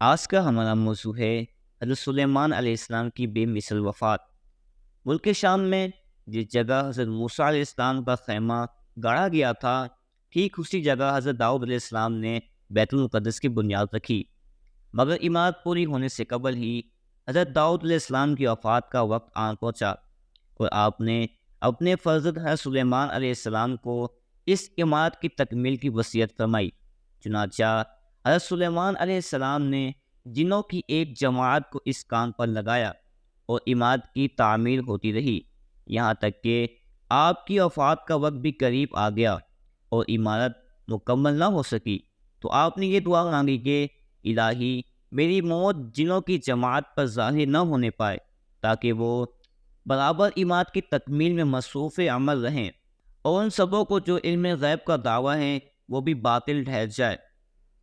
آج کا ہمارا موضوع ہے حضرت سلیمان علیہ السلام کی بے مثل وفات۔ ملک شام میں جس جگہ حضرت موسیٰ علیہ السلام کا خیمہ گاڑا گیا تھا، ٹھیک اسی جگہ حضرت داؤد علیہ السلام نے بیت المقدس کی بنیاد رکھی، مگر عمارت پوری ہونے سے قبل ہی حضرت داؤد علیہ السلام کی وفات کا وقت آن پہنچا، اور آپ نے اپنے فرزند حضرت سلیمان علیہ السلام کو اس عمارت کی تکمیل کی وصیت فرمائی۔ چنانچہ حضرت سلیمان علیہ السلام نے جنوں کی ایک جماعت کو اس کام پر لگایا، اور عمارت کی تعمیر ہوتی رہی، یہاں تک کہ آپ کی وفات کا وقت بھی قریب آ گیا اور عمارت مکمل نہ ہو سکی۔ تو آپ نے یہ دعا مانگی کہ الہی، میری موت جنوں کی جماعت پر ظاہر نہ ہونے پائے، تاکہ وہ برابر عمارت کی تکمیل میں مصروف عمل رہیں، اور ان سبوں کو جو علم غیب کا دعویٰ ہے وہ بھی باطل ٹھہر جائے۔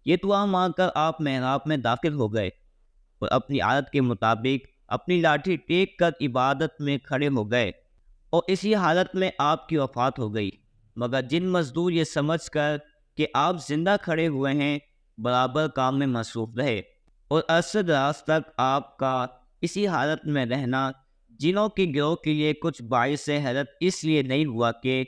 یہ دعا مانگ کر آپ محراب میں داخل ہو گئے اور اپنی عادت کے مطابق اپنی لاٹھی ٹیک کر عبادت میں کھڑے ہو گئے، اور اسی حالت میں آپ کی وفات ہو گئی۔ مگر جن مزدور یہ سمجھ کر کہ آپ زندہ کھڑے ہوئے ہیں برابر کام میں مصروف رہے، اور عرصہ دراز تک آپ کا اسی حالت میں رہنا جنوں کے گروہ کے لیے کچھ باعث حیرت اس لیے نہیں ہوا کہ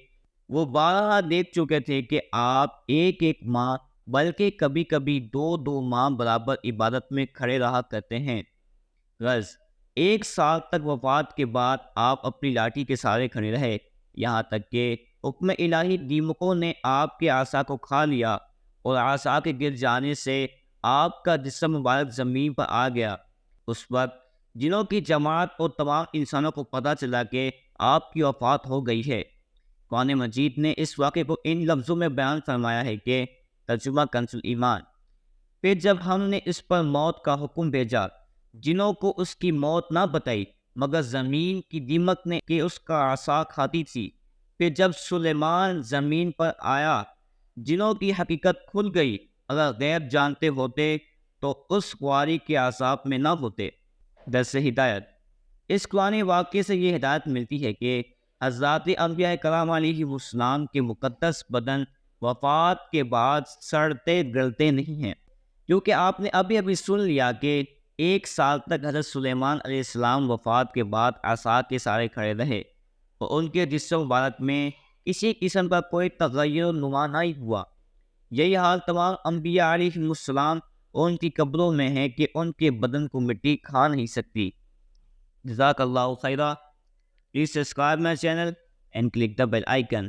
وہ بارہا دیکھ چکے تھے کہ آپ ایک ایک ماہ بلکہ کبھی کبھی دو دو ماہ برابر عبادت میں کھڑے رہا کرتے ہیں۔ غرض ایک سال تک وفات کے بعد آپ اپنی لاٹھی کے سہارے کھڑے رہے، یہاں تک کہ حکم الہی دیمکوں نے آپ کے عصا کو کھا لیا، اور عصا کے گر جانے سے آپ کا جسم مبارک زمین پر آ گیا۔ اس وقت جنوں کی جماعت اور تمام انسانوں کو پتہ چلا کہ آپ کی وفات ہو گئی ہے۔ قرآن مجید نے اس واقعے کو ان لفظوں میں بیان فرمایا ہے کہ ترجمہ کنز ایمان، پھر جب ہم نے اس پر موت کا حکم بھیجا، جنوں کو اس کی موت نہ بتائی، مگر زمین کی دیمک نے کہ اس کا عصا کھاتی تھی۔ پھر جب سلیمان زمین پر آیا، جنوں کی حقیقت کھل گئی، اگر غیب جانتے ہوتے تو اس خواری کے عذاب میں نہ ہوتے۔ درس ہدایت، اس قرآن واقعے سے یہ ہدایت ملتی ہے کہ حضرات انبیاء کرام علیہ السلام کے مقدس بدن وفات کے بعد سڑتے گلتے نہیں ہیں، کیونکہ آپ نے ابھی سن لیا کہ ایک سال تک حضرت سلیمان علیہ السلام وفات کے بعد عصا کے سہارے کھڑے رہے، اور ان کے جسم مبارک میں کسی قسم کا کوئی تغیر نما نہیں ہوا۔ یہی حال تمام انبیاء علیہ السلام اور ان کی قبروں میں ہے کہ ان کے بدن کو مٹی کھا نہیں سکتی۔ جزاک اللہ خیرہ۔ Please subscribe my channel and click the bell icon.